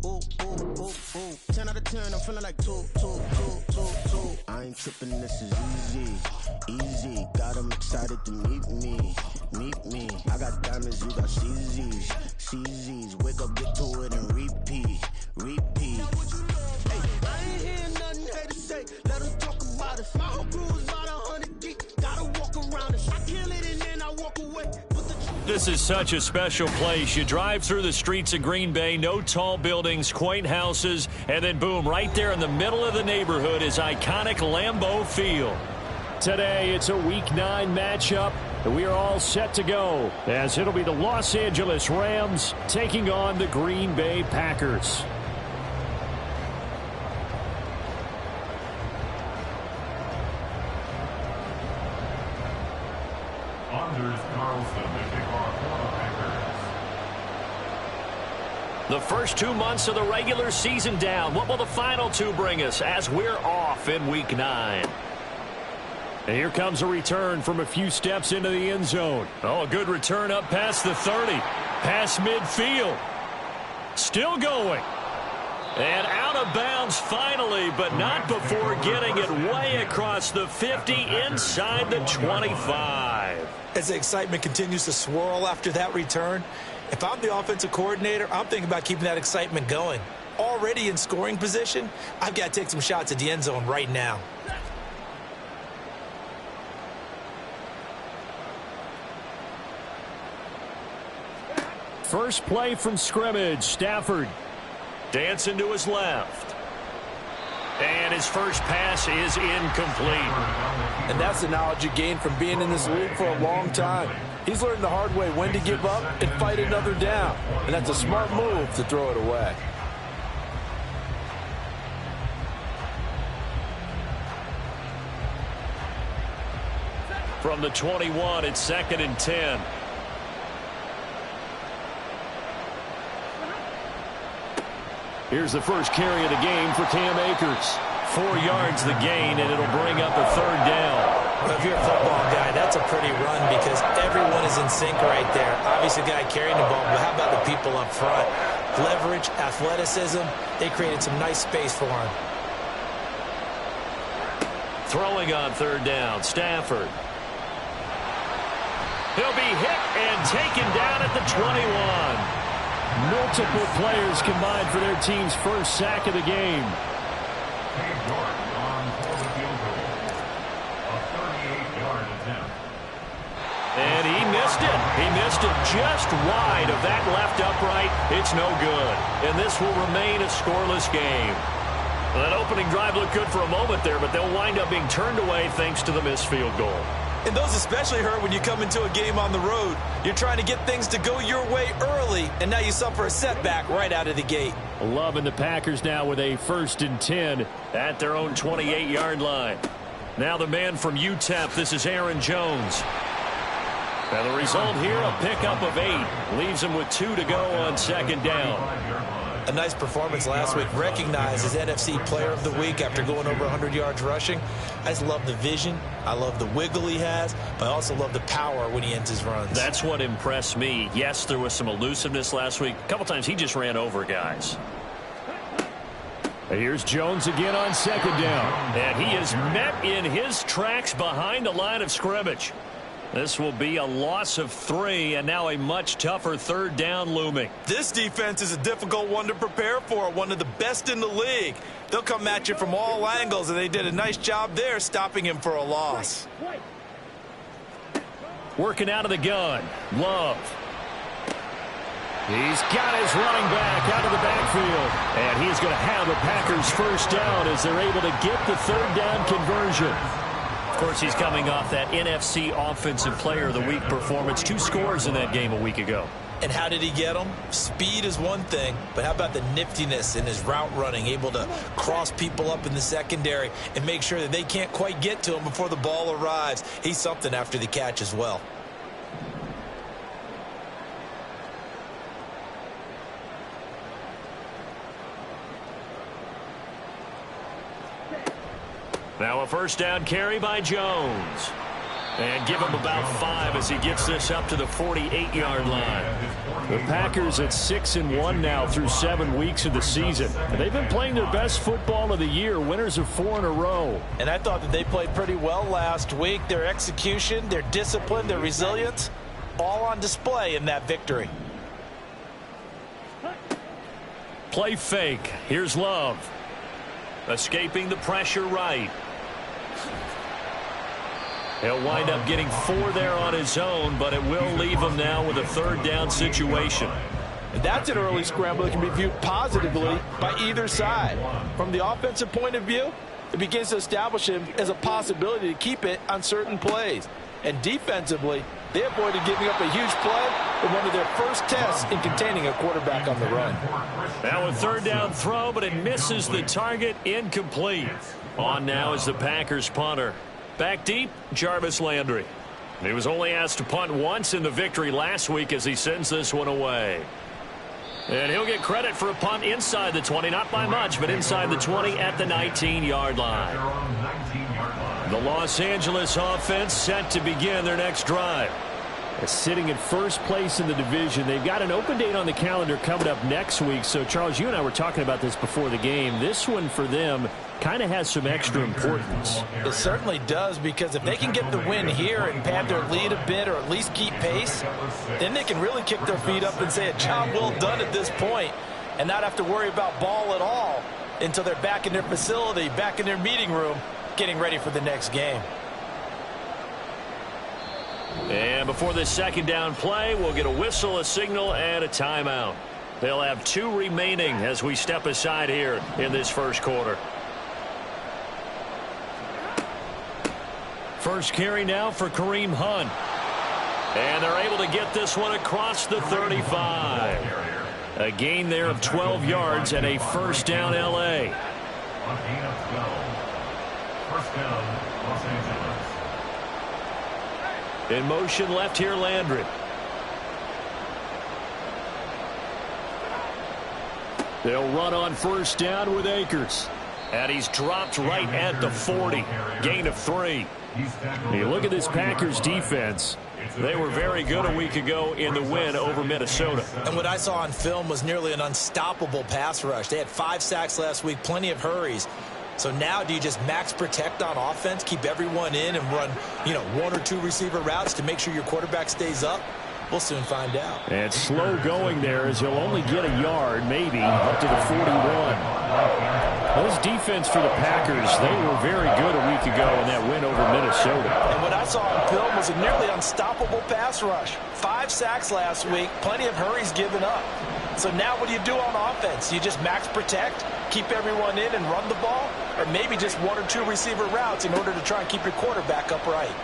ooh, ooh, ooh, ooh. 10 out of 10, I'm feeling like 2. I ain't tripping, this is easy. Got them excited to meet me. I got diamonds, you got CZs. Wake up, get to it, and repeat. Hey, I ain't hearing nothing hate to say. Let them talk about us. My whole crew is about 100 deep. Gotta walk around us. I kill it and then I walk away. This is such a special place. You drive through the streets of Green Bay, no tall buildings, quaint houses, and then boom, right there in the middle of the neighborhood is iconic Lambeau Field. Today, it's a Week 9 matchup, and we are all set to go, as it'll be the Los Angeles Rams taking on the Green Bay Packers. Anders Carlson, the kickoff for the Packers. The first 2 months of the regular season down. What will the final 2 bring us as we're off in Week 9? And here comes a return from a few steps into the end zone. Oh, a good return up past the 30. Past midfield. Still going. And out of bounds finally, but not before getting it way across the 50 inside the 25. As the excitement continues to swirl after that return, if I'm the offensive coordinator, I'm thinking about keeping that excitement going. Already in scoring position, I've got to take some shots at the end zone right now. First play from scrimmage, Stafford dancing to his left. And his first pass is incomplete. And that's the knowledge you gain from being in this league for a long time. He's learned the hard way when to give up and fight another down. And that's a smart move to throw it away. From the 21, it's 2nd and 10. Here's the first carry of the game for Cam Akers. 4 yards the gain, and it'll bring up a 3rd down. Well, if you're a football guy, that's a pretty run because everyone is in sync right there. Obviously, the guy carrying the ball, but how about the people up front? Leverage, athleticism, they created some nice space for him. Throwing on 3rd down, Stafford. He'll be hit and taken down at the 21. Multiple players combined for their team's first sack of the game. Cam Jordan on for the field goal. A 38-yard attempt. And he missed it. He missed it just wide of that left upright. It's no good. And this will remain a scoreless game. Well, that opening drive looked good for a moment there, but they'll wind up being turned away thanks to the missed field goal. And those especially hurt when you come into a game on the road. You're trying to get things to go your way early, and now you suffer a setback right out of the gate. Loving the Packers now with a 1st and 10 at their own 28-yard line. Now the man from UTEP, this is Aaron Jones. And the result here, a pickup of 8. Leaves him with 2 to go on 2nd down. A nice performance last week. Recognized as NFC Player of the Week after going over 100 yards rushing. I just love the vision. I love the wiggle he has, but I also love the power when he ends his runs. That's what impressed me. Yes, there was some elusiveness last week. A couple times he just ran over guys. Here's Jones again on 2nd down. And he is met in his tracks behind the line of scrimmage. This will be a loss of 3, and now a much tougher 3rd down looming. This defense is a difficult one to prepare for, one of the best in the league. They'll come at you from all angles, and they did a nice job there stopping him for a loss. Working out of the gun, Love. He's got his running back out of the backfield. And he's going to have a Packers first down as they're able to get the 3rd down conversion. Of course, he's coming off that NFC Offensive Player of the Week performance. 2 scores in that game a week ago. And how did he get them? Speed is one thing, but how about the niftiness in his route running, able to cross people up in the secondary and make sure that they can't quite get to him before the ball arrives. He's something after the catch as well. Now a first down carry by Jones. And give him about 5 as he gets this up to the 48-yard line. The Packers at 6-1 now through 7 weeks of the season. They've been playing their best football of the year, winners of 4 in a row. And I thought that they played pretty well last week. Their execution, their discipline, their resilience, all on display in that victory. Play fake. Here's Love. Escaping the pressure right. He'll wind up getting 4 there on his own, but it will leave him now with a 3rd down situation. And that's an early scramble that can be viewed positively by either side. From the offensive point of view, it begins to establish him as a possibility to keep it on certain plays. And defensively, they avoided giving up a huge play in one of their first tests in containing a quarterback on the run. Now a 3rd down throw, but it misses the target. Incomplete. On now is the Packers punter. Back deep, Jarvis Landry. He was only asked to punt once in the victory last week as he sends this one away. And he'll get credit for a punt inside the 20, not by much, but inside the 20 at the 19-yard line. The Los Angeles offense set to begin their next drive. Sitting in first place in the division. They've got an open date on the calendar coming up next week. So, Charles, you and I were talking about this before the game. This one for them kind of has some extra importance. It certainly does, because if they can get the win here and pad their lead a bit or at least keep pace, then they can really kick their feet up and say a job well done at this point and not have to worry about ball at all until they're back in their facility, back in their meeting room, getting ready for the next game. And before this 2nd down play, we'll get a whistle, a signal, and a timeout. They'll have 2 remaining as we step aside here in this first quarter. First carry now for Kareem Hunt. And they're able to get this one across the 35. A gain there of 12 yards and a 1st down L.A. First down, Los Angeles. In motion left here, Landry. They'll run on 1st down with Akers. And he's dropped right at the 40. Gain of 3. You look at this Packers defense. They were very good a week ago in the win over Minnesota. And what I saw on film was nearly an unstoppable pass rush. They had 5 sacks last week, plenty of hurries. So now do you just max protect on offense, keep everyone in and run, 1 or 2 receiver routes to make sure your quarterback stays up? We'll soon find out. And slow going there as he'll only get a yard, maybe, up to the 41. This defense for the Packers, they were very good a week ago in that win over Minnesota. And what I saw on film was a nearly unstoppable pass rush. 5 sacks last week, plenty of hurries given up. So now what do you do on offense? You just max protect, keep everyone in and run the ball? Or maybe just 1 or 2 receiver routes in order to try and keep your quarterback upright?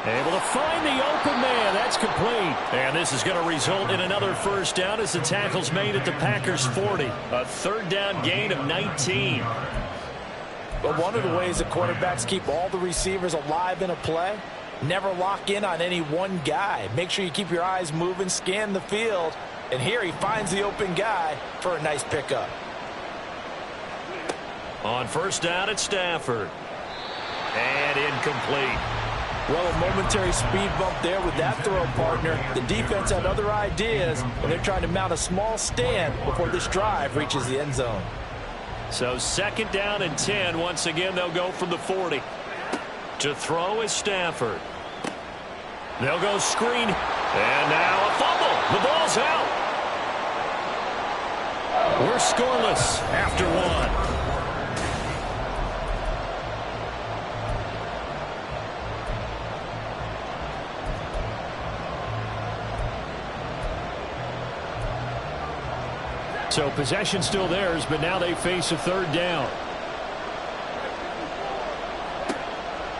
Able to find the open man. That's complete. And this is going to result in another 1st down as the tackle's made at the Packers' 40. A 3rd down gain of 19. But one of the ways the quarterbacks keep all the receivers alive in a play, never lock in on any one guy. Make sure you keep your eyes moving, scan the field. And here he finds the open guy for a nice pickup. On 1st down, it's Stafford. And incomplete. Well, a momentary speed bump there with that throw, partner. The defense had other ideas, and they're trying to mount a small stand before this drive reaches the end zone. So 2nd down and 10. Once again, they'll go from the 40. To throw is Stafford. They'll go screen. And now a fumble. The ball's out. We're scoreless after 1. So possession still theirs, but now they face a 3rd down.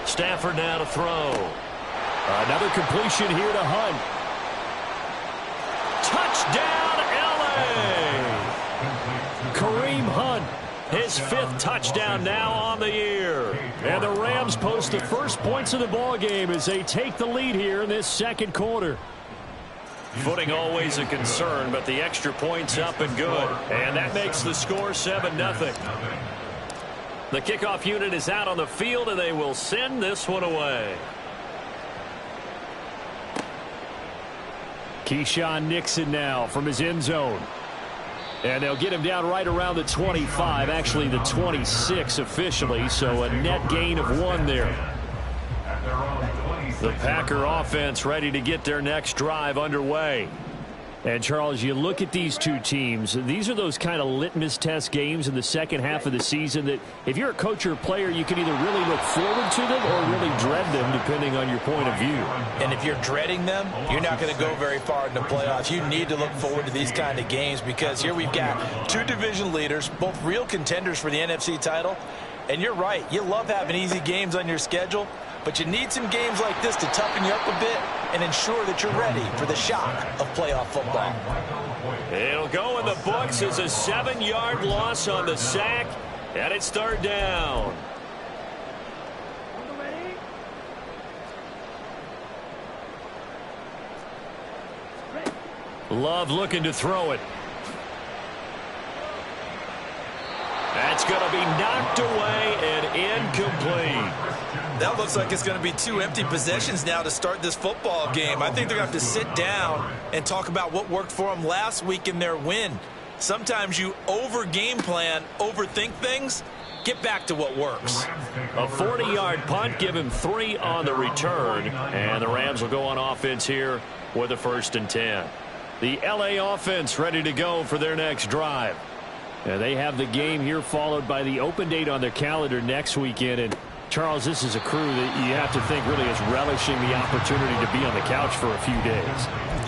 Stafford now to throw. Another completion here to Hunt. Touchdown, L.A. Kareem Hunt, his 5th touchdown now on the year. And the Rams post the first points of the ball game as they take the lead here in this 2nd quarter. Footing always a concern, but the extra point's up and good. And that makes the score 7-0. The kickoff unit is out on the field, and they will send this one away. Keyshawn Nixon now from his end zone. And they'll get him down right around the 25, actually the 26 officially, so a net gain of 1 there. The Packer offense ready to get their next drive underway. And, Charles, you look at these two teams, these are those kind of litmus test games in the second half of the season that if you're a coach or a player, you can either really look forward to them or really dread them, depending on your point of view. And if you're dreading them, you're not going to go very far in the playoffs. You need to look forward to these kind of games because here we've got two division leaders, both real contenders for the NFC title. And you're right, you love having easy games on your schedule, but you need some games like this to toughen you up a bit and ensure that you're ready for the shock of playoff football. It'll go in the books as a 7-yard loss on the sack, and it's 3rd down. Love looking to throw it. That's going to be knocked away and incomplete. That looks like it's going to be 2 empty possessions now to start this football game. I think they're going to have to sit down and talk about what worked for them last week in their win. Sometimes you over-game plan, overthink things. Get back to what works. A 40-yard punt, give him 3 on the return. And the Rams will go on offense here with a 1st and 10. The LA offense ready to go for their next drive. And they have the game here followed by the open date on their calendar next weekend. And Charles, this is a crew that you have to think really is relishing the opportunity to be on the couch for a few days.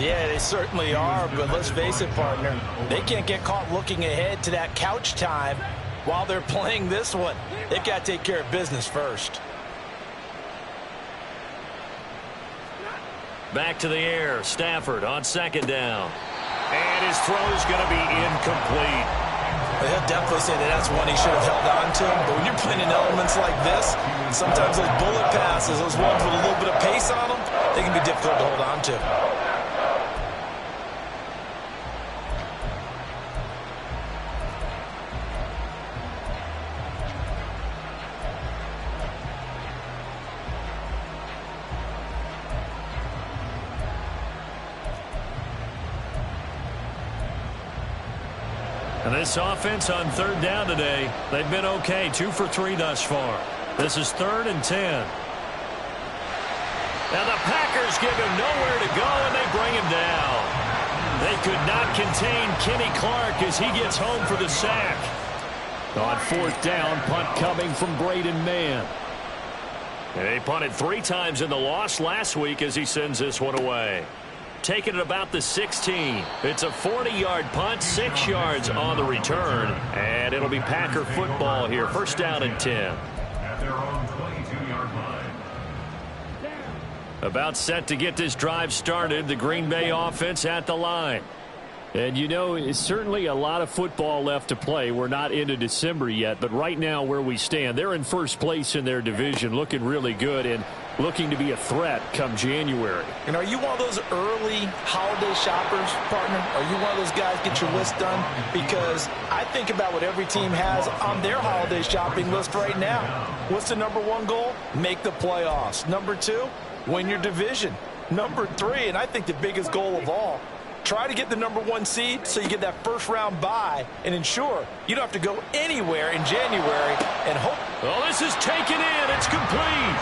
Yeah, they certainly are, but let's face it, partner. They can't get caught looking ahead to that couch time while they're playing this one. They've got to take care of business first. Back to the air, Stafford on 2nd down. And his throw is going to be incomplete. He'll definitely say that that's one he should have held on to. But when you're playing in elements like this, sometimes those bullet passes, those ones with a little bit of pace on them, they can be difficult to hold on to. And this offense on 3rd down today, they've been okay, 2 for 3 thus far. This is 3rd and 10. Now the Packers give him nowhere to go, and they bring him down. They could not contain Kenny Clark as he gets home for the sack. On 4th down, punt coming from Braden Mann. They punted 3 times in the loss last week as he sends this one away. Taking it about the 16. It's a 40-yard punt, 6 yards on the return, and it'll be Packer football here. 1st down and 10. At their own 22-yard line. About set to get this drive started, the Green Bay offense at the line. And, you know, it's certainly a lot of football left to play. We're not into December yet, but right now where we stand, they're in 1st place in their division, looking really good and looking to be a threat come January. And are you one of those early holiday shoppers, partner? Are you one of those guys get your list done? Because I think about what every team has on their holiday shopping list right now. What's the #1 goal? Make the playoffs. #2, win your division. #3, and I think the biggest goal of all, try to get the #1 seed so you get that 1st-round bye and ensure you don't have to go anywhere in January and hope. Oh, this is taken in. It's complete.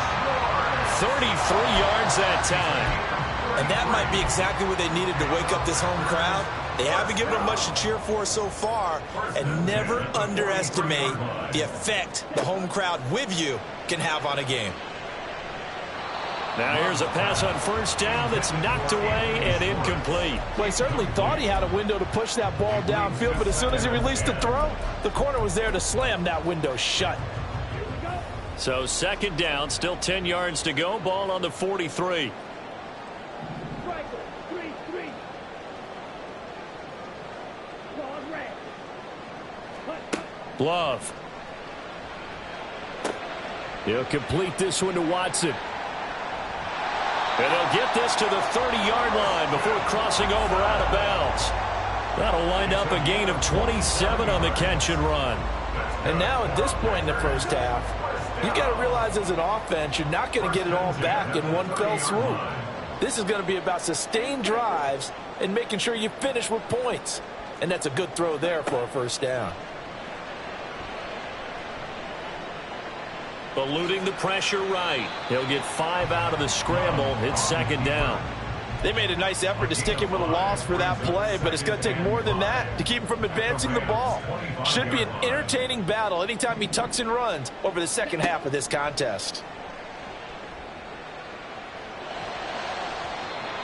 33 yards that time. And that might be exactly what they needed to wake up this home crowd. They haven't given them much to cheer for so far, and never underestimate the effect the home crowd with you can have on a game. Now here's a pass on 1st down that's knocked away and incomplete. Well, he certainly thought he had a window to push that ball downfield, but as soon as he released the throw, the corner was there to slam that window shut. So 2nd down, still 10 yards to go. Ball on the 43. Love. He'll complete this one to Watson. And they'll get this to the 30-yard line before crossing over out of bounds. That'll wind up a gain of 27 on the catch and run. And now at this point in the 1st half, you got to realize as an offense, you're not going to get it all back in one fell swoop. This is going to be about sustained drives and making sure you finish with points. And that's a good throw there for a first down. Eluding the pressure right. He'll get 5 out of the scramble. It's second down. They made a nice effort to stick him with a loss for that play, but it's going to take more than that to keep him from advancing the ball. Should be an entertaining battle anytime he tucks and runs over the second half of this contest.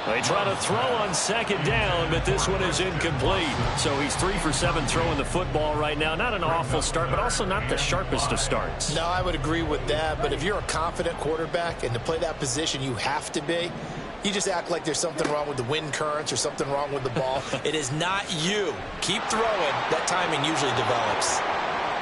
They try to throw on second down, but this one is incomplete. So he's 3 for 7 throwing the football right now. Not an awful start, but also not the sharpest of starts. No, I would agree with that. But if you're a confident quarterback and to play that position, you have to be. You just act like there's something wrong with the wind currents or something wrong with the ball. It is not you. Keep throwing. That timing usually develops.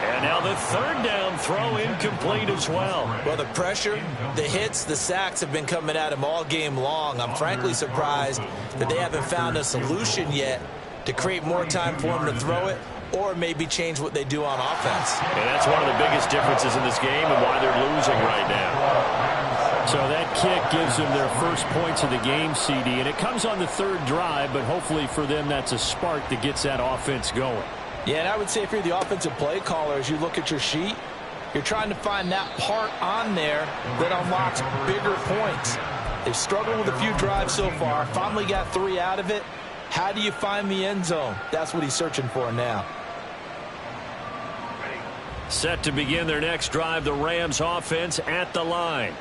And now the third down throw incomplete as well. Well, the pressure, the hits, the sacks have been coming at him all game long. I'm frankly surprised that they haven't found a solution yet to create more time for him to throw it or maybe change what they do on offense. And that's one of the biggest differences in this game and why they're losing right now. So that kick gives them their first points of the game, CD, and it comes on the third drive, but hopefully for them that's a spark that gets that offense going. Yeah, and I would say if you're the offensive play caller, as you look at your sheet, you're trying to find that part on there that unlocks bigger points. They've struggled with a few drives so far, finally got 3 out of it. How do you find the end zone? That's what he's searching for now. Set to begin their next drive, the Rams offense at the line.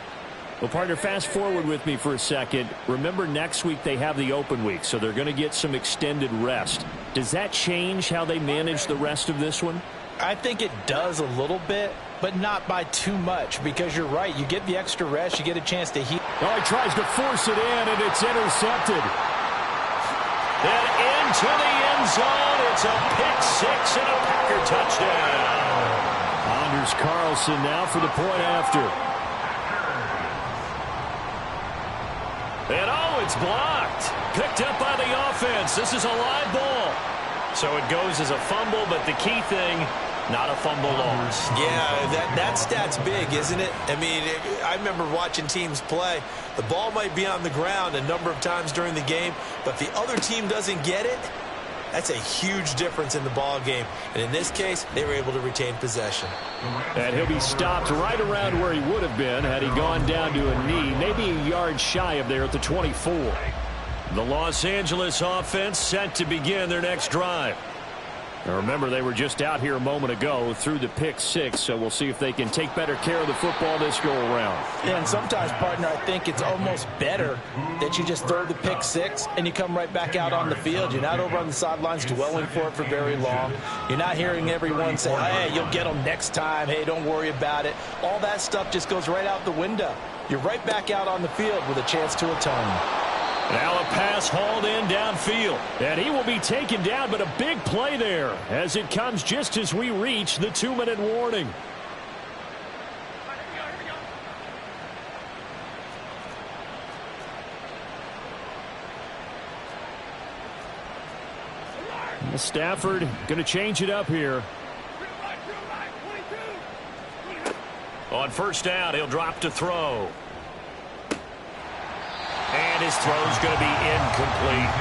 Well, partner, fast forward with me for a second. Remember, next week they have the open week, so they're going to get some extended rest. Does that change how they manage the rest of this one? I think it does a little bit, but not by too much, because you're right. You get the extra rest, you get a chance to heal. Oh, he tries to force it in, and it's intercepted. Then into the end zone. It's a pick-6 and a Packer touchdown. Anders Carlson now for the point after. And oh, it's blocked. Picked up by the offense. This is a live ball. So it goes as a fumble, but the key thing, not a fumble loss. Yeah, that stat's big, isn't it? I mean, I remember watching teams play. The ball might be on the ground a number of times during the game, but if the other team doesn't get it, that's a huge difference in the ball game. And in this case, they were able to retain possession. And he'll be stopped right around where he would have been had he gone down to a knee, maybe a yard shy of there at the 24. The Los Angeles offense set to begin their next drive. Now remember, they were just out here a moment ago through the pick-6, so we'll see if they can take better care of the football this go-around. Yeah, and sometimes, partner, I think it's almost better that you just throw the pick-6 and you come right back out on the field. You're not over on the sidelines dwelling for it for very long. You're not hearing everyone say, hey, you'll get them next time. Hey, don't worry about it. All that stuff just goes right out the window. You're right back out on the field with a chance to atone. Now a pass hauled in downfield. And he will be taken down, but a big play there as it comes just as we reach the 2-minute warning. Stafford going to change it up here. On first down, he'll drop to throw. And his throw's going to be incomplete.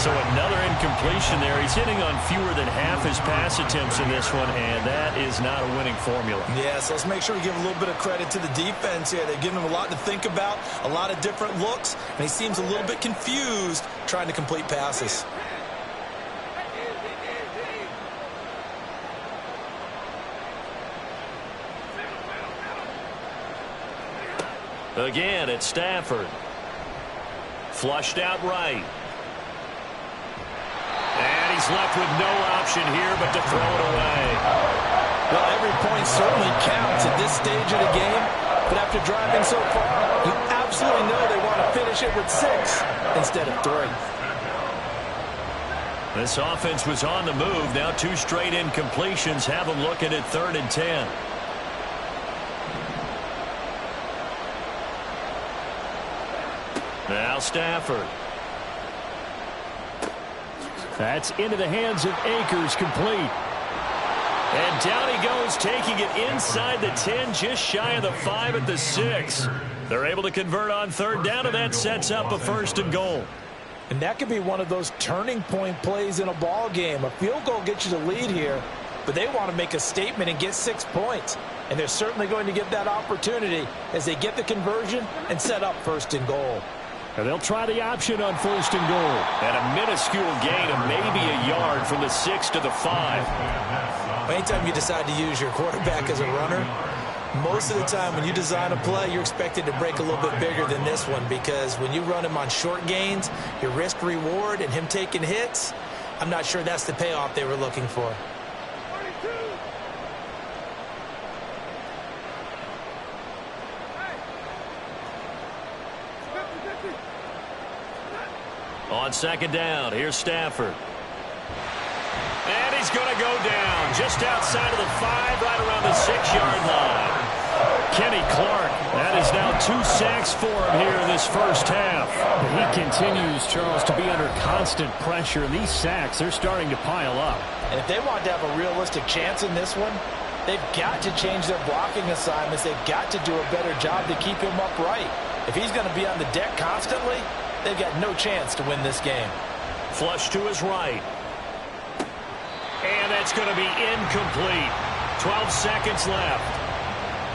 So another incompletion there. He's hitting on fewer than half his pass attempts in this one, and that is not a winning formula. Yeah, so let's make sure we give a little bit of credit to the defense here. They're giving him a lot to think about, a lot of different looks, and he seems a little bit confused trying to complete passes. Again, it's Stafford. Flushed out right. And he's left with no option here but to throw it away. Well, every point certainly counts at this stage of the game, but after driving so far, you absolutely know they want to finish it with 6 instead of 3. This offense was on the move. Now 2 straight incompletions have them looking at 3rd and 10. Now Stafford. That's into the hands of Akers, complete. And down he goes, taking it inside the 10, just shy of the 5 at the 6. They're able to convert on 3rd down, and that sets up a 1st and goal. And that could be one of those turning point plays in a ball game. A field goal gets you the lead here, but they want to make a statement and get 6 points. And they're certainly going to get that opportunity as they get the conversion and set up 1st and goal. And they'll try the option on 1st and goal. And a minuscule gain of maybe a yard from the 6 to the 5. Anytime you decide to use your quarterback as a runner, most of the time when you design a play, you're expected to break a little bit bigger than this one, because when you run him on short gains, your risk reward and him taking hits, I'm not sure that's the payoff they were looking for. On 2nd down, here's Stafford. And he's going to go down just outside of the 5, right around the 6-yard line. Kenny Clark, that is now 2 sacks for him here in this first half. He continues, Charles, to be under constant pressure. These sacks, they're starting to pile up. And if they want to have a realistic chance in this one, they've got to change their blocking assignments. They've got to do a better job to keep him upright. If he's going to be on the deck constantly, they've got no chance to win this game. Flush to his right. And that's going to be incomplete. 12 seconds left.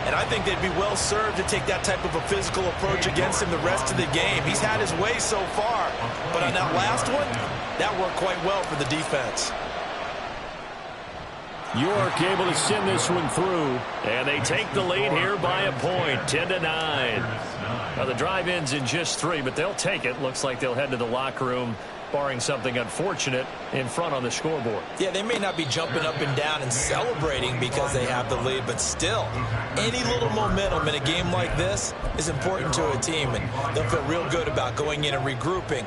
And I think they'd be well served to take that type of a physical approach against him the rest of the game. He's had his way so far, but on that last one, that worked quite well for the defense. York able to send this one through, and they take the lead here by a point, 10-9. Now the drive ends in just 3, but they'll take it. Looks like they'll head to the locker room, barring something unfortunate in front on the scoreboard. Yeah, they may not be jumping up and down and celebrating because they have the lead, but still, any little momentum in a game like this is important to a team, and they'll feel real good about going in and regrouping,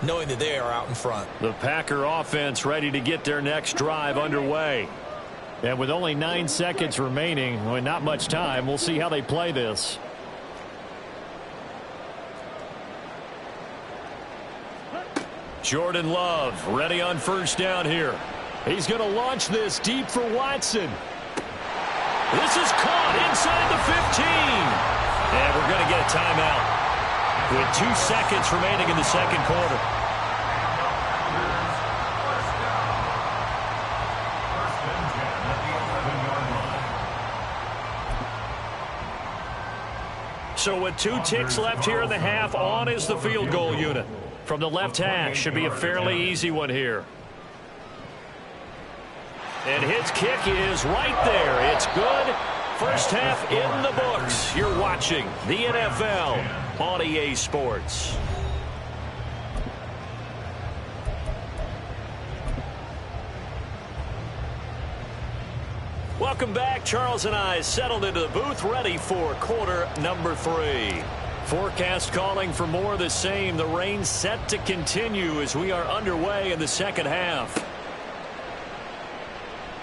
knowing that they are out in front. The Packer offense ready to get their next drive underway. And with only 9 seconds remaining, and not much time, we'll see how they play this. Jordan Love ready on 1st down here. He's going to launch this deep for Watson. This is caught inside the 15. And we're going to get a timeout with 2 seconds remaining in the 2nd quarter. So with 2 ticks left here in the half, on is the field goal unit. From the left hash, should be a fairly easy one here. And his kick is right there. It's good. First half in the books. You're watching the NFL on EA Sports. Welcome back. Charles and I settled into the booth, ready for quarter number 3. Forecast calling for more of the same. The rain set to continue as we are underway in the 2nd half.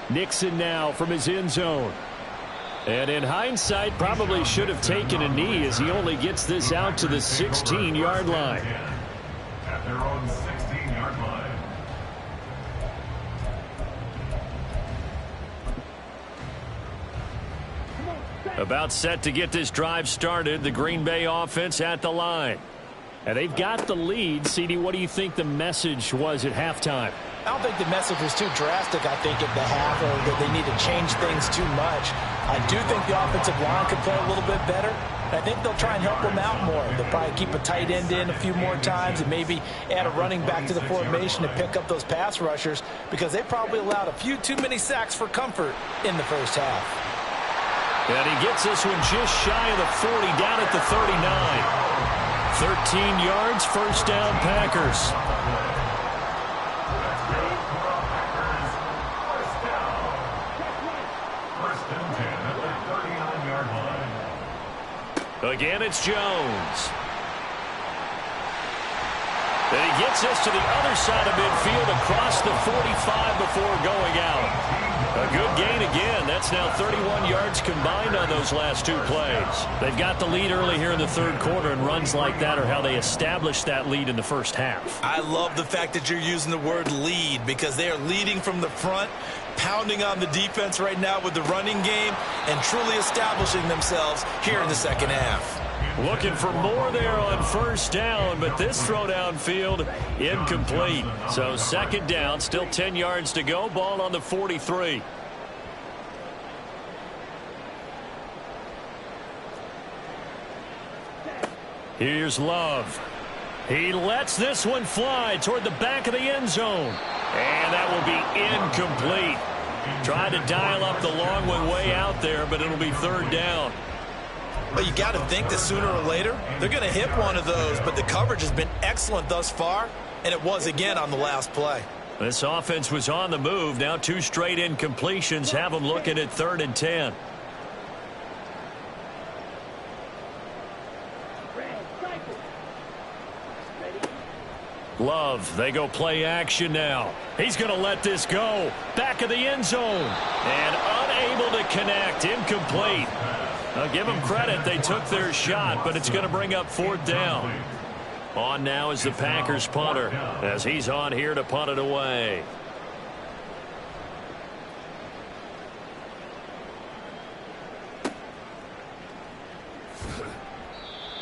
Nixon now from his end zone. And in hindsight, probably should have taken a knee as he only gets this out to the 16-yard line. At their own 16-yard line. About set to get this drive started, the Green Bay offense at the line. And they've got the lead. CD, what do you think the message was at halftime? I don't think the message was too drastic, I think, at the half, or that they need to change things too much. I do think the offensive line could play a little bit better. I think they'll try and help them out more. They'll probably keep a tight end in a few more times and maybe add a running back to the formation to pick up those pass rushers, because they probably allowed a few too many sacks for comfort in the first half. And he gets this one just shy of the 40, down at the 39. 13 yards, first down, Packers. Again, it's Jones. And he gets this to the other side of midfield across the 45 before going out. A good gain again. That's now 31 yards combined on those last 2 plays. They've got the lead early here in the 3rd quarter, and runs like that are how they established that lead in the first half. I love the fact that you're using the word lead, because they are leading from the front, pounding on the defense right now with the running game, and truly establishing themselves here in the 2nd half. Looking for more there on first down, but this throw downfield incomplete. So second down, still 10 yards to go. Ball on the 43. Here's Love. He lets this one fly toward the back of the end zone. And that will be incomplete. Tried to dial up the long one way out there, but it'll be third down. Well, you got to think that sooner or later they're going to hit one of those, but the coverage has been excellent thus far, and it was again on the last play. This offense was on the move. Now 2 straight incompletions have them looking at 3rd and 10. Love, they go play action now. He's going to let this go. Back of the end zone. And unable to connect. Incomplete. I'll give them credit. They took their shot, but it's going to bring up 4th down. On now is the Packers punter as he's on here to punt it away.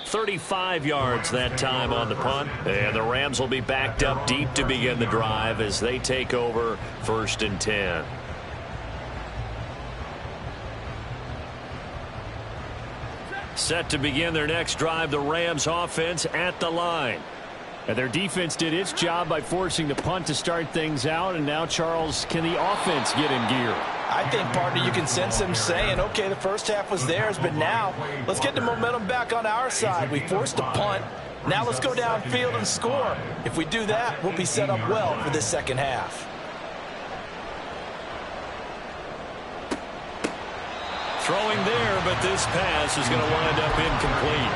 $35 yards that time on the punt. And the Rams will be backed up deep to begin the drive as they take over 1st and 10. Set to begin their next drive, the Rams offense at the line. And their defense did its job by forcing the punt to start things out. And now, Charles, can the offense get in gear? I think, partner, you can sense them saying, okay, the first half was theirs, but now let's get the momentum back on our side. We forced a punt. Now let's go downfield and score. If we do that, we'll be set up well for this second half. Throwing there, but this pass is going to wind up incomplete.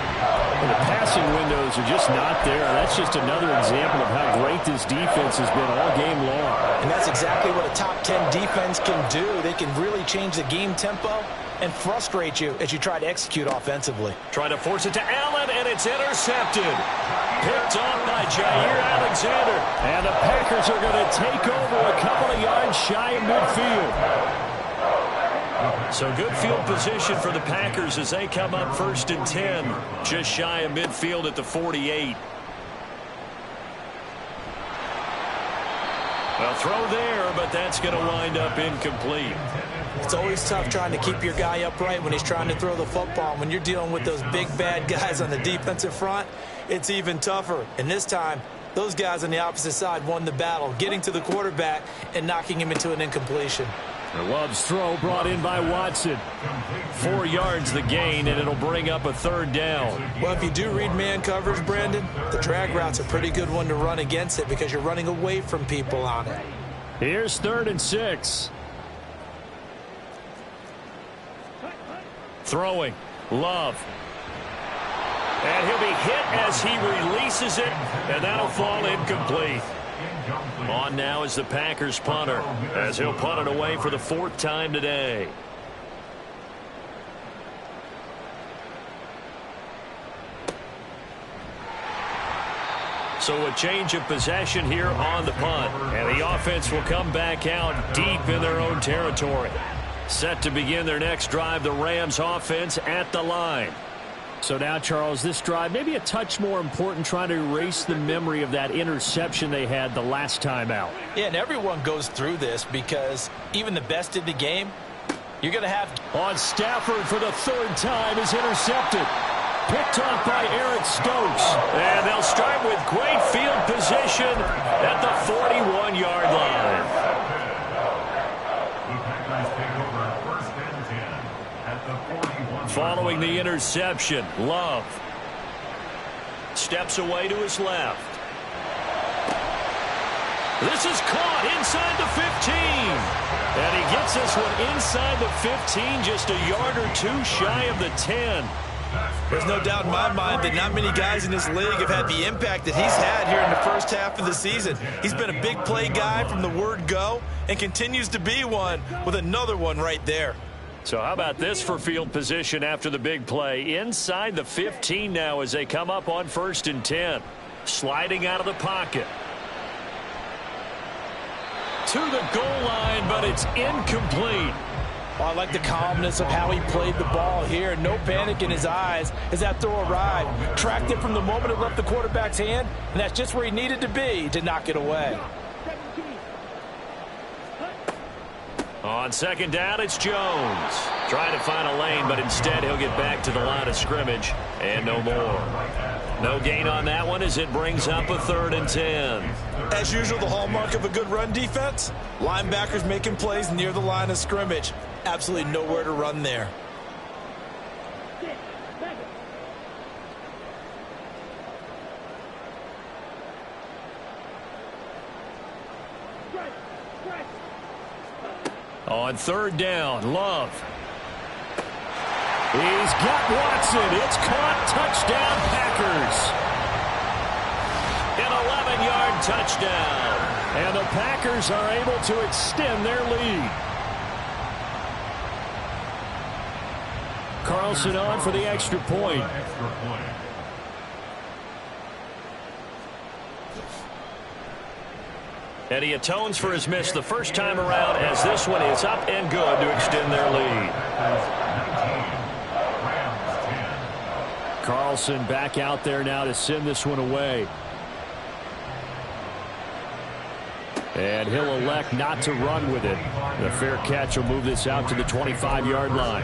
And the passing windows are just not there. That's just another example of how great this defense has been all game long. And that's exactly what a top 10 defense can do. They can really change the game tempo and frustrate you as you try to execute offensively. Try to force it to Allen, and it's intercepted. Picked off by Jair Alexander. And the Packers are going to take over a couple of yards shy of midfield. So good field position for the Packers as they come up 1st and 10. Just shy of midfield at the 48. Well, throw there, but that's going to wind up incomplete. It's always tough trying to keep your guy upright when he's trying to throw the football. When you're dealing with those big, bad guys on the defensive front, it's even tougher. And this time, those guys on the opposite side won the battle, getting to the quarterback and knocking him into an incompletion. Love's throw brought in by Watson. 4 yards the gain, and it'll bring up a 3rd down. Well, if you do read man coverage, Brandon, the drag route's a pretty good one to run against it because you're running away from people on it. Here's 3rd and 6. Throwing. Love. And he'll be hit as he releases it, and that'll fall incomplete. On now is the Packers punter as he'll punt it away for the 4th time today. So a change of possession here on the punt. And the offense will come back out deep in their own territory. Set to begin their next drive, the Rams offense at the line. So now, Charles, this drive maybe a touch more important, trying to erase the memory of that interception they had the last time out. Yeah, and everyone goes through this because even the best in the game, you're going to have... On Stafford for the 3rd time is intercepted. Picked off by Eric Stokes. And they'll start with great field position at the 41-yard line. Following the interception, Love steps away to his left. This is caught inside the 15. And he gets this one inside the 15, just a yard or 2 shy of the 10. There's no doubt in my mind that not many guys in this league have had the impact that he's had here in the first half of the season. He's been a big play guy from the word go and continues to be one with another one right there. So how about this for field position after the big play? Inside the 15 now as they come up on 1st and 10. Sliding out of the pocket. To the goal line, but it's incomplete. Oh, I like the calmness of how he played the ball here. No panic in his eyes as that throw arrived. Tracked it from the moment it left the quarterback's hand, and that's just where he needed to be to knock it away. On second down, it's Jones. Trying to find a lane, but instead he'll get back to the line of scrimmage and no more. No gain on that one as it brings up a 3rd and 10. As usual, the hallmark of a good run defense, linebackers making plays near the line of scrimmage. Absolutely nowhere to run there. On 3rd down, Love. He's got Watson. It's caught. Touchdown, Packers. An 11-yard touchdown. And the Packers are able to extend their lead. Carlson on for the extra point. And he atones for his miss the first time around as this one is up and good to extend their lead. Carlson back out there now to send this one away. And he'll elect not to run with it. The fair catch will move this out to the 25-yard line.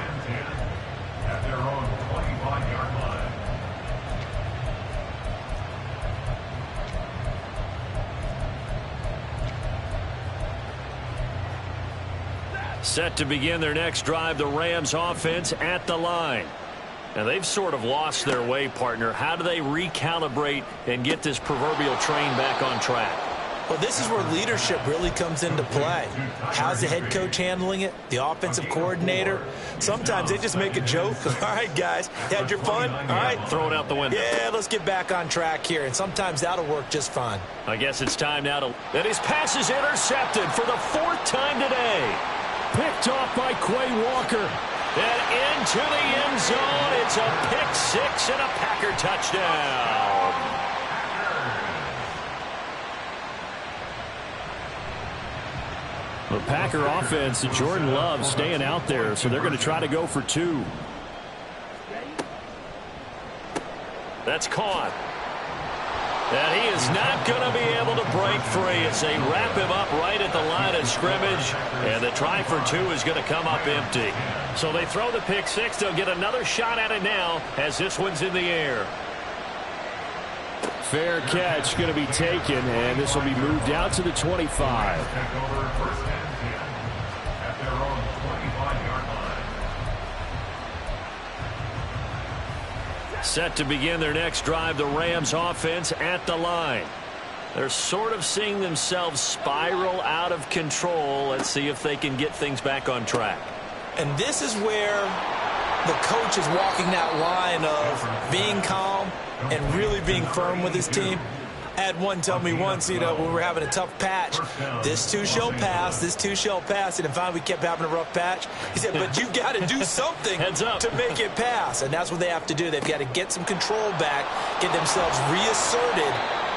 At their own 25-yard line. Set to begin their next drive, the Rams offense at the line. Now, they've sort of lost their way, partner. How do they recalibrate and get this proverbial train back on track? Well, this is where leadership really comes into play. How's the head coach handling it? The offensive coordinator? Sometimes they just make a joke. All right, guys, you had your fun? All right. Throw it out the window. Yeah, let's get back on track here. And sometimes that'll work just fine. I guess it's time now to... And his pass is intercepted for the 4th time today. Picked off by Quay Walker. And into the end zone. It's a pick 6 and a Packer touchdown. The Packer offense, Jordan Love staying out there, so they're going to try to go for 2. That's caught. And he is not going to be able to break free as they wrap him up right at the line of scrimmage. And the try for 2 is going to come up empty. So they throw the pick 6. They'll get another shot at it now as this one's in the air. Fair catch going to be taken, and this will be moved out to the 25. Take over 1st and 10 at their own 25-yard line. Set to begin their next drive, the Rams offense at the line. They're sort of seeing themselves spiral out of control. Let's see if they can get things back on track. And this is where the coach is walking that line of being calm and really being firm with his team. I had one tell me once, when we were having a tough patch, this too shall pass, this too shall pass. And finally we kept having a rough patch. He said, but you've got to do something to make it pass. And that's what they have to do. They've got to get some control back, get themselves reasserted,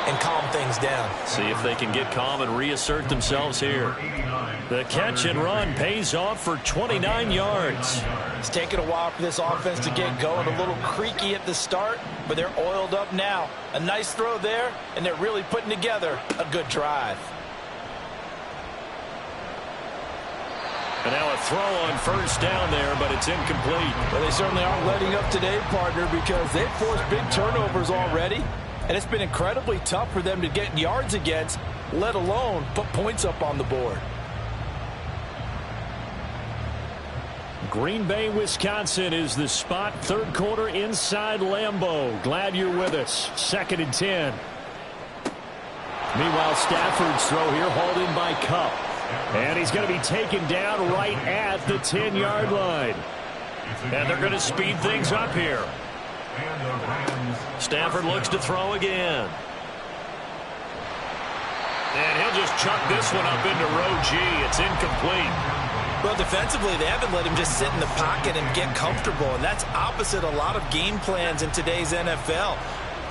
and calm things down. See if they can get calm and reassert themselves here. The catch and run pays off for 29 yards. It's taken a while for this offense to get going. A little creaky at the start, but they're oiled up now. A nice throw there, and they're really putting together a good drive. And now a throw on 1st down there, but it's incomplete. Well, they certainly aren't letting up today, partner, because they've forced big turnovers already. And it's been incredibly tough for them to get yards against, let alone put points up on the board. Green Bay, Wisconsin is the spot. 3rd quarter inside Lambeau. Glad you're with us. 2nd and 10. Meanwhile, Stafford's throw here hauled in by Kupp. And he's going to be taken down right at the 10-yard line. And they're going to speed things up here. Stafford looks to throw again. And he'll just chuck this one up into row G. It's incomplete. Well, defensively, they haven't let him just sit in the pocket and get comfortable, and that's opposite a lot of game plans in today's NFL.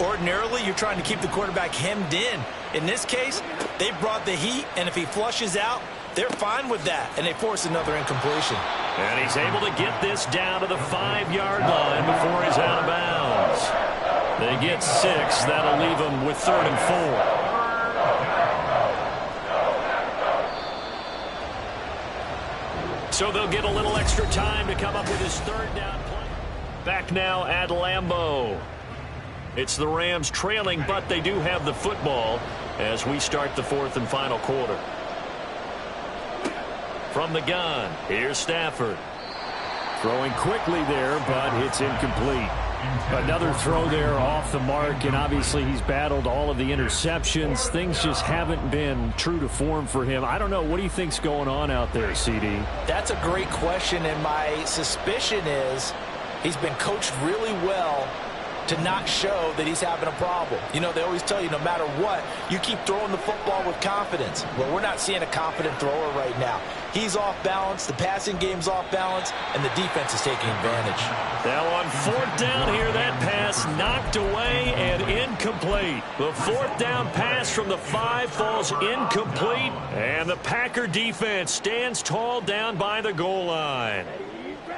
Ordinarily, you're trying to keep the quarterback hemmed in. In this case, they brought the heat, and if he flushes out, they're fine with that, and they force another incompletion. And he's able to get this down to the 5-yard line before he's out of bounds. They get 6. That'll leave them with 3rd and 4. So they'll get a little extra time to come up with his 3rd down play. Back now at Lambeau. It's the Rams trailing, but they do have the football as we start the 4th and final quarter. From the gun, here's Stafford. Throwing quickly there, but it's incomplete. Another throw there off the mark, and obviously he's battled all of the interceptions. Things just haven't been true to form for him. I don't know. What do you think's going on out there, CD? That's a great question, and my suspicion is he's been coached really well to not show that he's having a problem. You know, they always tell you no matter what, you keep throwing the football with confidence. Well, we're not seeing a confident thrower right now. He's off balance, the passing game's off balance, and the defense is taking advantage. Now on 4th down here, that pass knocked away and incomplete. The 4th down pass from the 5 falls incomplete, and the Packer defense stands tall down by the goal line.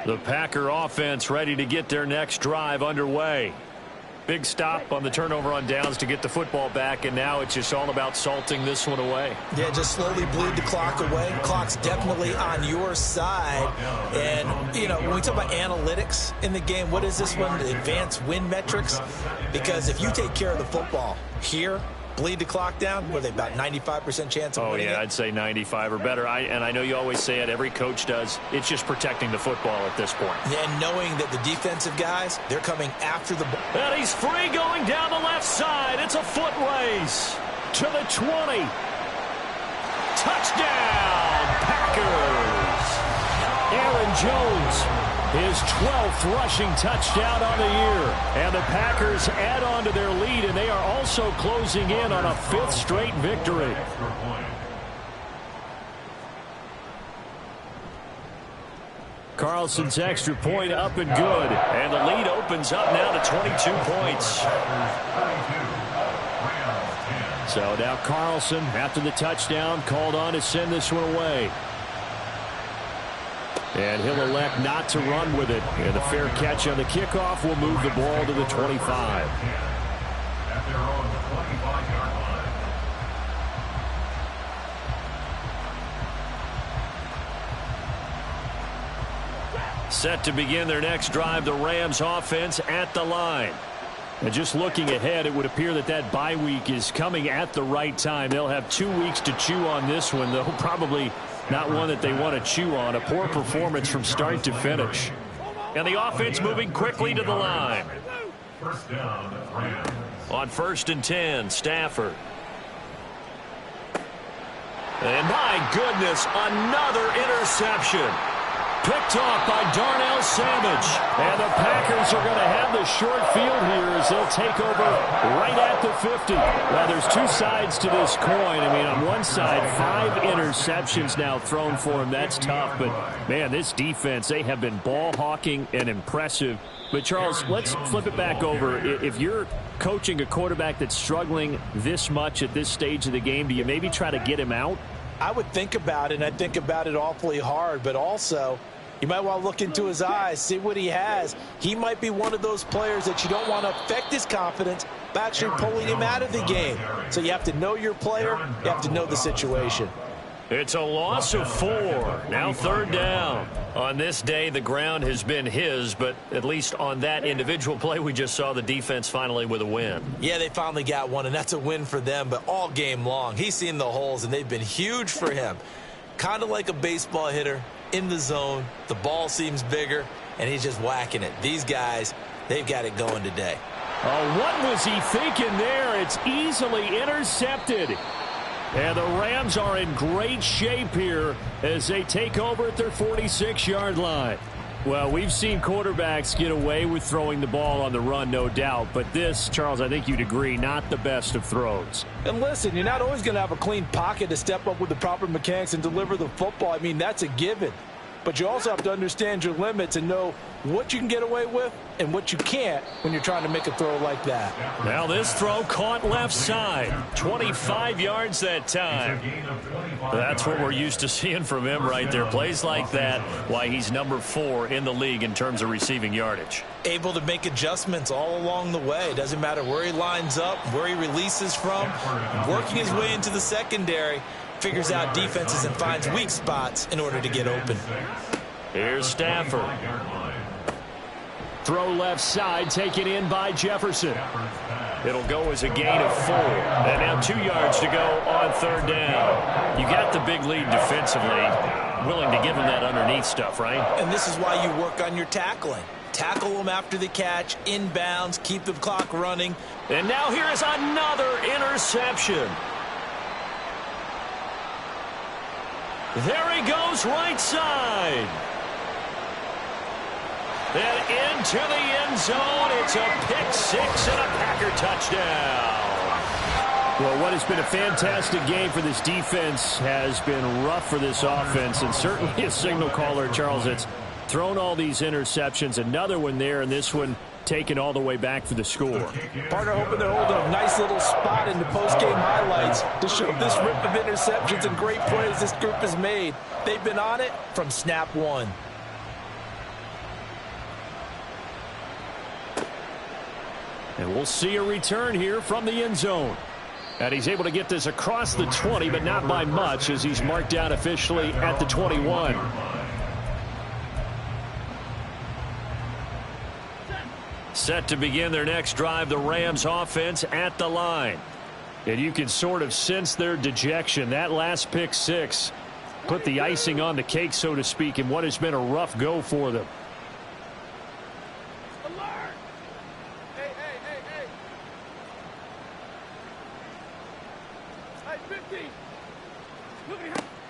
The Packer offense ready to get their next drive underway. Big stop on the turnover on downs to get the football back, and now it's just all about salting this one away. Yeah, just slowly bleed the clock away. Clock's definitely on your side. And, you know, when we talk about analytics in the game, what is this one? The advanced win metrics? Because if you take care of the football here, bleed the clock down, what are they, about 95% chance of winning it? I'd say 95 or better. And I know you always say it, every coach does. It's just protecting the football at this point. And knowing that the defensive guys, they're coming after the ball. And he's free going down the left side. It's a foot race to the 20. Touchdown, Packers. Aaron Jones, his 12th rushing touchdown on the year. And the Packers add on to their lead, and they are also closing in on a 5th straight victory. Carlson's extra point up and good. And the lead opens up now to 22 points. So now Carlson, after the touchdown, called on to send this one away. And he'll elect not to run with it. And the fair catch on the kickoff will move the ball to the 25. At their own 25-yard line. Set to begin their next drive, the Rams offense at the line. And just looking ahead, it would appear that that bye week is coming at the right time. They'll have 2 weeks to chew on this one, though probably not one that they want to chew on. A poor performance from start to finish. And the offense moving quickly to the line. First down, Rams. On 1st and 10, Stafford. And my goodness, another interception. Picked off by Darnell Savage. And the Packers are going to have the short field here as they'll take over right at the 50. Now, there's 2 sides to this coin. I mean, on one side, 5 interceptions now thrown for him. That's tough. But, man, this defense, they have been ball hawking and impressive. But, Charles, let's flip it back over. If you're coaching a quarterback that's struggling this much at this stage of the game, do you maybe try to get him out? I would think about it, and I think about it awfully hard, but also you might want to look into his eyes, see what he has. He might be one of those players that you don't want to affect his confidence by actually pulling him out of the game. So you have to know your player, you have to know the situation. It's a loss of 4. Now 3rd down. On this day, the ground has been his, but at least on that individual play, we just saw the defense finally with a win. Yeah, they finally got one, and that's a win for them, but all game long, he's seen the holes, and they've been huge for him. Kind of like a baseball hitter in the zone. The ball seems bigger, and he's just whacking it. These guys, they've got it going today. Oh, what was he thinking there? It's easily intercepted. And the Rams are in great shape here as they take over at their 46-yard line. Well, we've seen quarterbacks get away with throwing the ball on the run, no doubt. But this, Charles, I think you'd agree, not the best of throws. And listen, you're not always going to have a clean pocket to step up with the proper mechanics and deliver the football. I mean, that's a given. but you also have to understand your limits and know what you can get away with and what you can't when you're trying to make a throw like that. Now this throw caught left side. 25 yards that time. That's what we're used to seeing from him right there. Plays like that, why he's number 4 in the league in terms of receiving yardage. Able to make adjustments all along the way. Doesn't matter where he lines up, where he releases from. Working his way into the secondary. Figures out defenses and finds weak spots in order to get open. Here's Stafford. Throw left side, taken in by Jefferson. It'll go as a gain of 4. And now 2 yards to go on 3rd down. You got the big lead defensively. Willing to give him that underneath stuff, right? And this is why you work on your tackling. Tackle them after the catch, inbounds, keep the clock running. And now here is another interception. There he goes, right side. And into the end zone. It's a pick 6 and a Packer touchdown. Well, what has been a fantastic game for this defense has been rough for this offense, and certainly a signal caller, Charles, that's thrown all these interceptions. Another one there, and this one taken all the way back for the score. Partner hoping they're holding a nice little spot in the post-game highlights to show this rip of interceptions and great plays this group has made. They've been on it from snap 1. And we'll see a return here from the end zone. And he's able to get this across the 20, but not by much, as he's marked down officially at the 21. Set to begin their next drive, the Rams offense at the line. And you can sort of sense their dejection. That last pick 6 put the icing on the cake, so to speak, in what has been a rough go for them.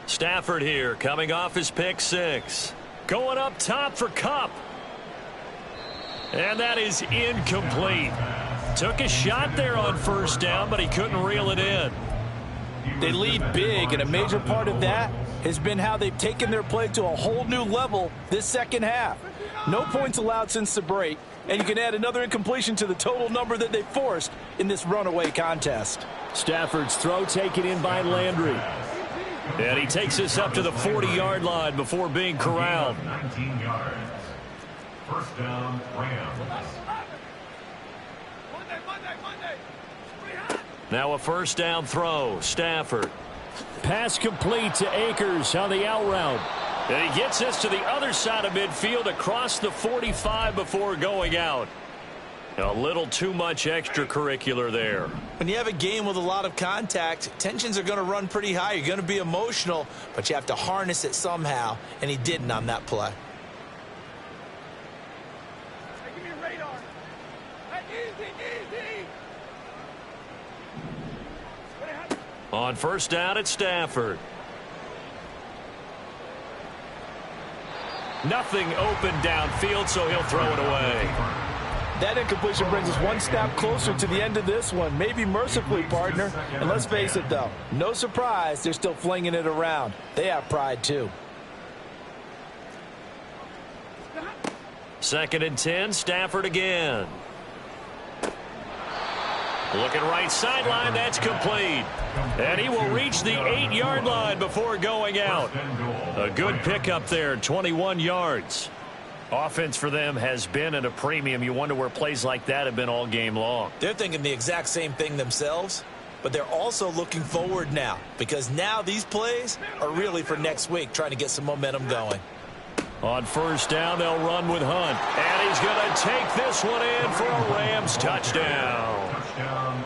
Stafford here, coming off his pick 6. Going up top for Kupp. And that is incomplete. Took a shot there on 1st down, but he couldn't reel it in. They lead big, and a major part of that has been how they've taken their play to a whole new level this second half. No points allowed since the break, and you can add another incompletion to the total number that they forced in this runaway contest. Stafford's throw taken in by Landry. And he takes this up to the 40-yard line before being corralled. 19 yards. 1st down, Rams. Now a 1st down throw. Stafford. Pass complete to Akers on the out route. And he gets this to the other side of midfield across the 45 before going out. A little too much extracurricular there. When you have a game with a lot of contact, tensions are going to run pretty high. You're going to be emotional, but you have to harness it somehow, and he didn't on that play. Give me radar. Easy. On 1st down at Stafford. Nothing open downfield, so he'll throw it away. That incompletion brings us one step closer to the end of this one, maybe mercifully, partner. And let's face it, though, no surprise, they're still flinging it around. They have pride, too. 2nd and 10, Stafford again. Looking right sideline, that's complete. And he will reach the 8-yard line before going out. A good pickup there, 21 yards. Offense for them has been at a premium. You wonder where plays like that have been all game long. They're thinking the exact same thing themselves, but they're also looking forward now, because now these plays are really for next week, trying to get some momentum going. On 1st down, they'll run with Hunt. And he's going to take this one in for a Rams touchdown.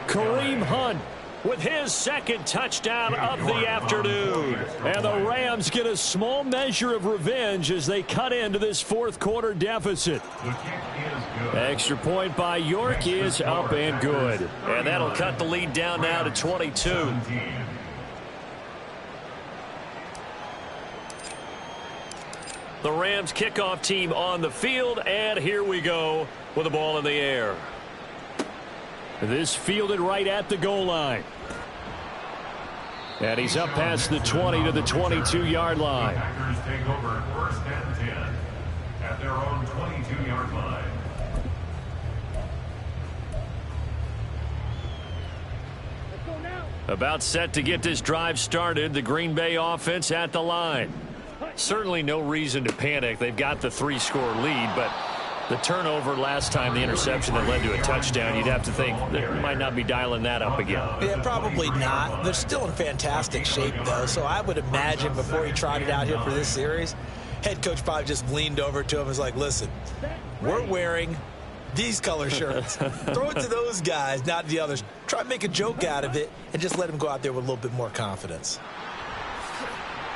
Kareem Hunt with his 2nd touchdown of the afternoon. And the Rams get a small measure of revenge as they cut into this 4th quarter deficit. Extra point by York is up and good. And that'll cut the lead down now to 22. The Rams kickoff team on the field, and here we go with the ball in the air. This fielded right at the goal line. And he's up past the 20 to the 22-yard line. take over 1st and 10 at their own 22-yard line. About set to get this drive started. The Green Bay offense at the line. Certainly no reason to panic. They've got the 3-score lead, but the turnover last time, the interception that led to a touchdown, you'd have to think they might not be dialing that up again. Yeah, probably not. They're still in fantastic shape, though, so I would imagine before he trotted out here for this series, head coach probably just leaned over to him and was like, listen, we're wearing these color shirts. Throw it to those guys, not the others. Try to make a joke out of it and just let him go out there with a little bit more confidence.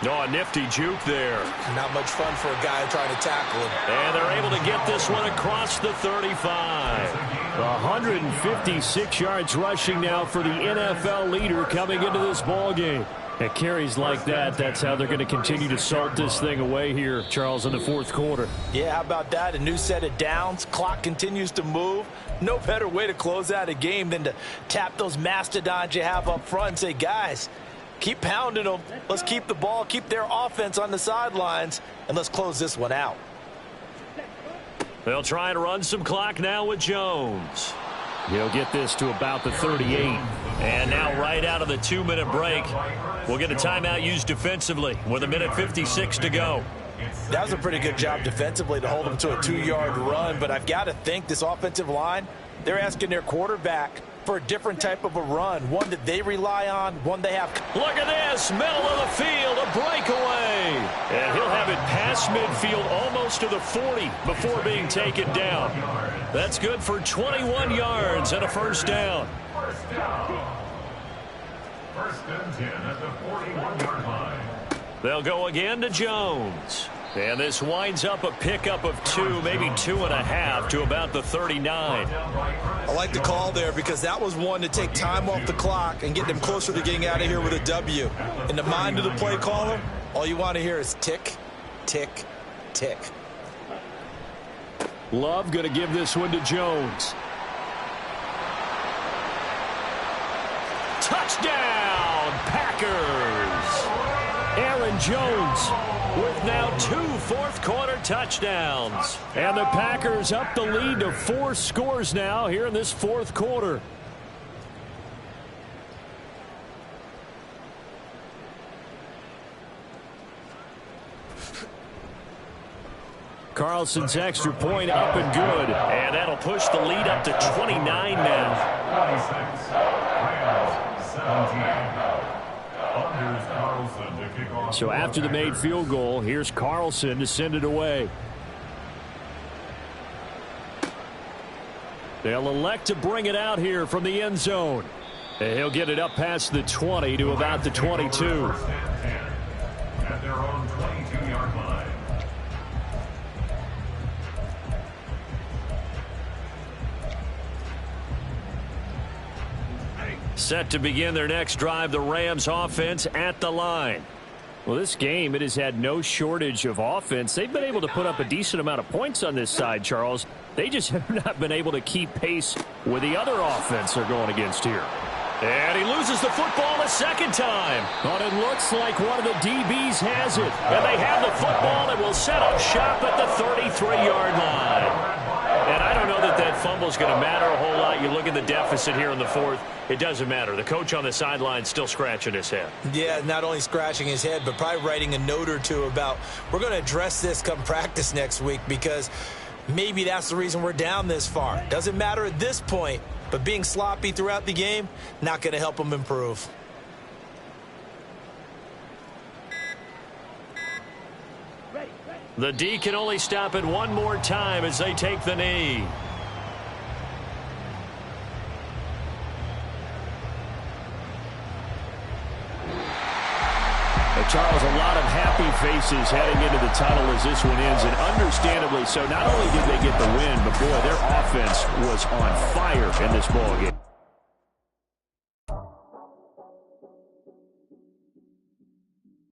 Oh, a nifty juke there. Not much fun for a guy trying to tackle him. And they're able to get this one across the 35. 156 yards rushing now for the NFL leader coming into this ball game. At carries like that, that's how they're going to continue to salt this thing away here, Charles, in the 4th quarter. Yeah, how about that? A new set of downs. Clock continues to move. No better way to close out a game than to tap those mastodons you have up front and say, guys, keep pounding them. Let's keep the ball, keep their offense on the sidelines, and let's close this one out. They'll try and run some clock now with Jones. He'll get this to about the 38. And now right out of the 2-minute break, we'll get a timeout used defensively with 1:56 to go. That was a pretty good job defensively to hold them to a 2-yard run, but I've got to think this offensive line, they're asking their quarterback for a different type of a run, one that they rely on, one they have. Look at this, middle of the field, a breakaway. And he'll have it past midfield almost to the 40 before being taken down. That's good for 21 yards and a first down. First down. 1st and 10 at the 41-yard line. They'll go again to Jones. And this winds up a pickup of 2, maybe 2.5 to about the 39. I like the call there because that was one to take time off the clock and get them closer to getting out of here with a W. In the mind of the play caller, all you want to hear is tick, tick, tick. Love going to give this one to Jones. Touchdown, Packers! Aaron Jones with now 2 fourth-quarter touchdowns. And the Packers up the lead to 4 scores now here in this 4th quarter. Carlson's extra point up and good. And that'll push the lead up to 29 now. 26. Rams 17. So after the made field goal, here's Carlson to send it away. They'll elect to bring it out here from the end zone. And he'll get it up past the 20 to about the 22. At their own 22-yard line. Set to begin their next drive, the Rams offense at the line. Well, this game, it has had no shortage of offense. They've been able to put up a decent amount of points on this side, Charles. They just have not been able to keep pace with the other offense they're going against here. And he loses the football a second time. But it looks like one of the DBs has it. And they have the football and will set up shop at the 33-yard line. And I don't know that that fumble is going to matter a whole lot. You look at the deficit here in the 4th. It doesn't matter. The coach on the sideline still scratching his head. Yeah, not only scratching his head, but probably writing a note or two about we're going to address this come practice next week because maybe that's the reason we're down this far. Doesn't matter at this point, but being sloppy throughout the game, not going to help them improve. The D can only stop it one more time as they take the knee. Charles, a lot of happy faces heading into the tunnel as this one ends, and understandably so. Not only did they get the win, but boy, their offense was on fire in this ballgame.